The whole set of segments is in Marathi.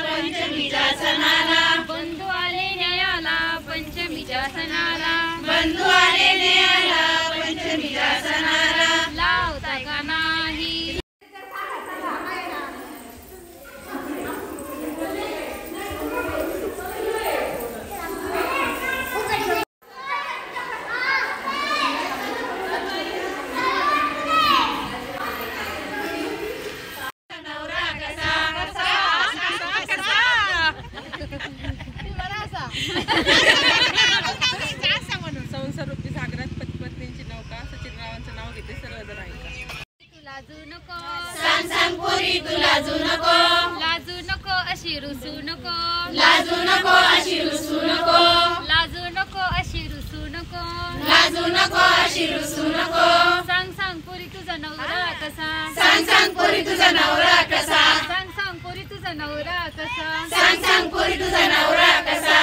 पंचमीच्या सणाला बंधू आले न्यायाला पंचमीच्या सणाला बंधू आले न्यायाला पंचमीच्या सणाला लावता का नाही संसारूपी सागरात पती-पत्नींची नौका सचिनरावांचं नाव घेते सर्वजण ऐका. तू लाजू नको सांग सांग पोरी तू लाजू नको लाजू नको अशी रुसू नको लाजू नको अशी रुसू नको लाजू नको अशी रुसू नको लाजू नको अशी रुसू नको सांग सांग पुरी तुझा नवरा कसा सांग सांग पोरी तुझा नवरा कसा सांग सांग पुरी तुझा नवरा कसा सांग सांग पोरी तुझा नवरा कसा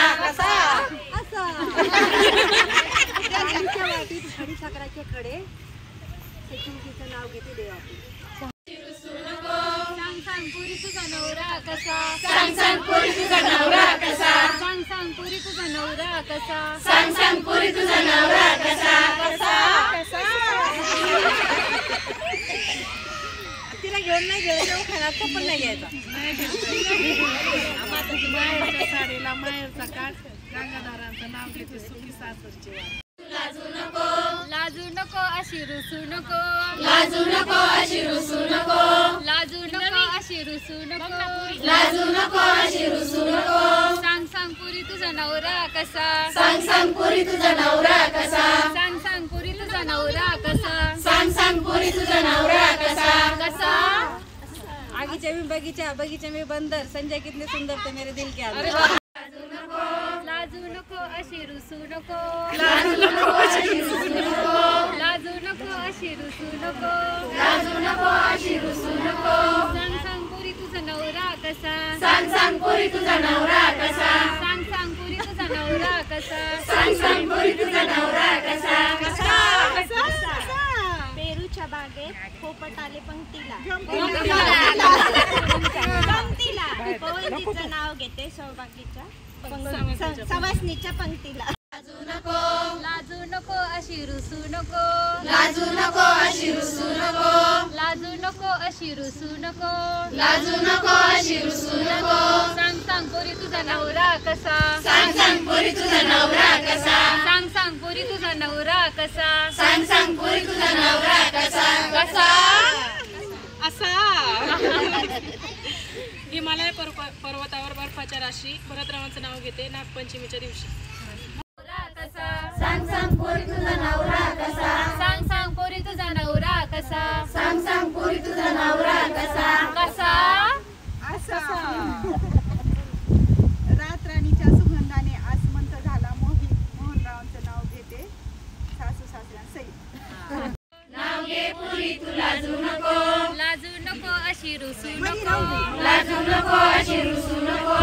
साखराचे कडे सचिनजीचं नाव घेते देवापुरी. सांग सांग पुरी तुझा नवरा कसा सांग सांग पोरी तुझा नवरा कसा सांग सांग पुरी तुझा नवरा कसा सांग सांग पोरी तुझा नवरा कसा तिला घेऊन नाही गेलं खाण्यात पण नाही घ्यायचा. माहेरच्या साडीला माहेरचा काठ गंगाधरांचं नाव घेते सुखी सासरची वाट. लाजू नको लाजू नको अशी रुसू नको लाजू नको अशी रुसू नको लाजू नको अशी रुसू नको लाजू नको अशी रुसू नको सांग सांग पुरी तुझा नवरा कसा सांग सांग पोरी तुझा नवरा कसा सांग सांग पुरी तुझा नवरा कसा सांग सांग पोरी तुझा नवरा कसा कसा आगीच्या मी बगीचा मी बंदर संजय कितने सुंदर थे मेरे दिल के अंदर. लाजू नको अशी रुसू नको लाजू नको अशी रुसू नको लाजू नको अशी रुसू नको लाजू नको अशी रुसू नको सांग सांग पुरी तुझा नवरा कसा सांग सांग पोरी तुझा नवरा कसा सांग सांग पुरी तुझा नवरा कसा सांग सांग पोरी तुझा नवरा कसा पेरूच्या बागेत पोपट आले पंक्तीला पवनजीचं नाव घेते सौभाग्याच्या सवासनीच्या पंक्तीला. लाजू नको अशी रुसू नको लाजू नको अशी रुसू नको लाजू नको अशी रुसू नको लाजू नको अशी रुसू नको सांग सांग पुरी तुझा नवरा कसा सांग सांग पोरी तुझा नवरा कसा सांग सांग पुरी तुझा नवरा कसा सांग सांग पोरी तुझा नवरा कसा कसा असा हिमालय पर्वतावर बर्फाच्या राशी भरतरावांचं नाव घेते नागपंचमीच्या दिवशी. सांग सांग पोरी तुझा नवरा कसा सांग सांग पुरी तुझा नवरा कसा सांग सांग पोरी तुझा नवरा कसा कसा रातराणीच्या सुगंधाने आसमंत झाला मोहित मोहनरावांचं नाव घेते सासू सासऱ्यांसहित. नाव घे पोरी तू लाजू नको लाजू नको अशी रुसू नको लाजू नको अशी रुसू नको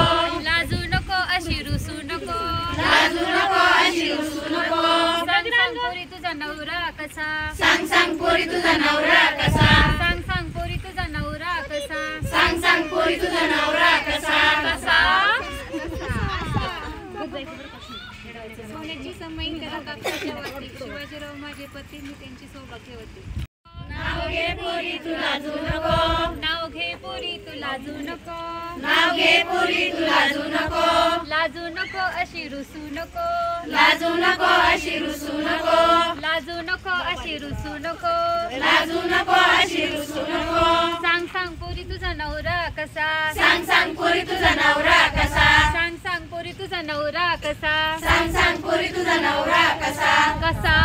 लाजू नको अशी रुसू नको लाजू नको अशी रुसू नको सांग सांग पुरी तुझा नवरा कसा सांग सांग पोरी तुझा नवरा कसा सांग सांग पुरी तुझा नवरा कसा सांग सांग पोरी तुझा नवरा कसा कसा सोन्याची समई करा कापसाच्या वरती शिवाजीराव माझे पती मी त्यांची सौभाग्यवती. नाव घे पोरी तू लाजू नको नाव घे पुरी तू लाजू नको नाव घे पोरी तू लाजू नको लाजू नको अशी रुसू नको लाजू नको अशी रुसू नको लाजू नको अशी रुसू नको लाजू नको अशी रुसू नको सांग सांग पुरी तुझा नवरा कसा सांग सांग पोरी तुझा नवरा कसा सांग सांग पुरी तुझा नवरा कसा सांग सांग पोरी तुझा नवरा कसा कसा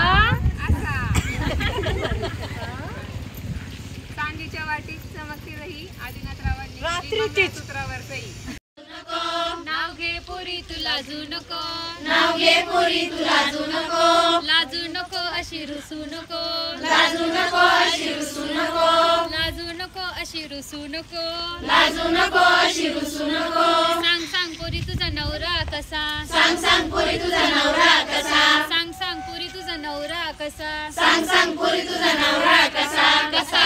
चांदीच्या वाटीत चमकती रही आदिनाथरावांनी रात्रीचीच. सूत्रावर सही. नाव घे पुरी तू लाजू नको नाव घे पोरी तू लाजू नको लाजू नको अशी रुसू नको लाजू नको अशी रुसू नको लाजू नको अशी रुसू नको लाजू नको अशी रुसू नको सांग सांग पुरी तुझा नवरा कसा सांग सांग पोरी तुझा नवरा कसा सांग सांग पुरी तुझा नवरा कसा सांग सांग पोरी तुझा नवरा कसा कसा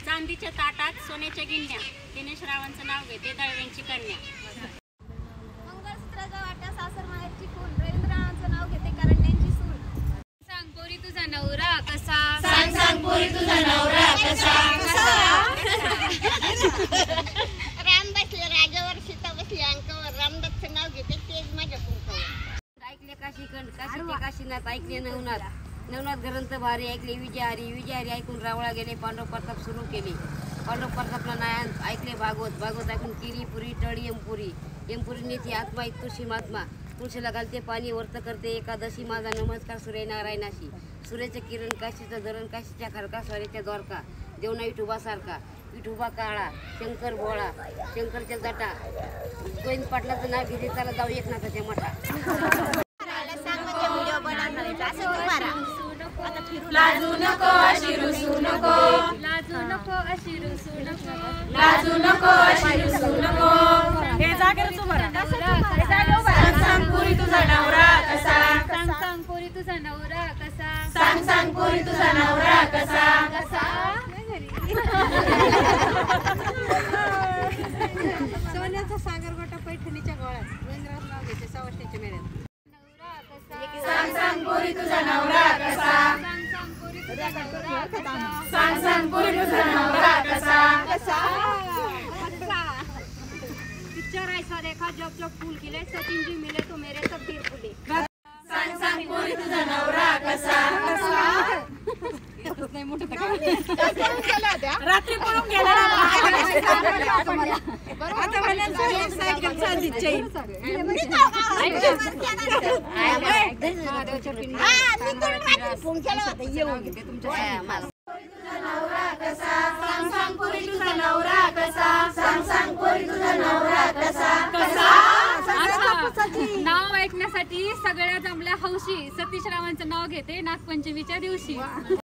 सांग चांदीच्या ताटात सोन्याच्या गिण्या दिनेशरावांचं नाव घेते दळव्यांची कन्या. मंगळसूत्राचा वाटा सासर माहेरची खून रवींद्रनाथांचं नाव घेते करंड्यांची सून. सांग पोरी तुझा नवरा कसा सांग सांग पोरी तुझा नवरा कसा राम बसले राजावर सीता बसली अंकावर रामदासचं नाव घेते तेच माझ्या पुरकावर. ऐकले काशीखंड काशीचे काशीनाथ ऐकले नवनाथ ग्रंथ भारी ऐकले विजयारी ऐकून रावळा गेले पांडव प्रताप सुरू केले पांडव प्रतापला नायन ऐकले भागवत ऐकून केली पुरी टळी यमपुरी नेती आत्मा इतुशी महात्मा तुळशीला घालते पाणी वर्त करते एकादशी माझा नमस्कार सूर्य नारायणाशी सूर्याचे किरण काशीचं धरण काशीच्या खरका स्वारीच्या द्वारका देवना विठोबा सारखा विठोबा काळा शंकर भोळा शंकरच्या जटा गोविंद पाटलाचं नाव घेते त्याला जाऊ एकनाथाच्या मठा. लाजू नको अशी रुसू नको लाजू नको अशी रुसू नको लाजू नको अशी रुसू नको सांग सांग पोरी तुझा नवरा कसा सांग सांग पोरी तुझा नवरा कसा सांग सांग पोरी तुझा नवरा कसा सोन्याचा सागर गोटा पैठणीच्या गोळ्यात रवींद्रनाथ नाव घेते सवाष्णीच्या मेळ्यात. सांग सांग पोरी तुझा नवरा कसा सांग सांग पोरी तुझा नवरा कसा पिक्चर ऐसा देखा जब फूल खिले सचिन जी मिले तो मेरे सब दिल खुले. सांग सांग पोरी तुझा नवरा कसा रात्री पळून गेला आता म्हणाल सायकल चालली चैन सांग सांग पोरी तुझा नवरा कसा सांग सांग पोरी तुझा नवरा कसा नाव ऐकण्यासाठी सगळ्या जमल्या हौशी सतीश रावांचं नाव घेते नागपंचमीच्या दिवशी.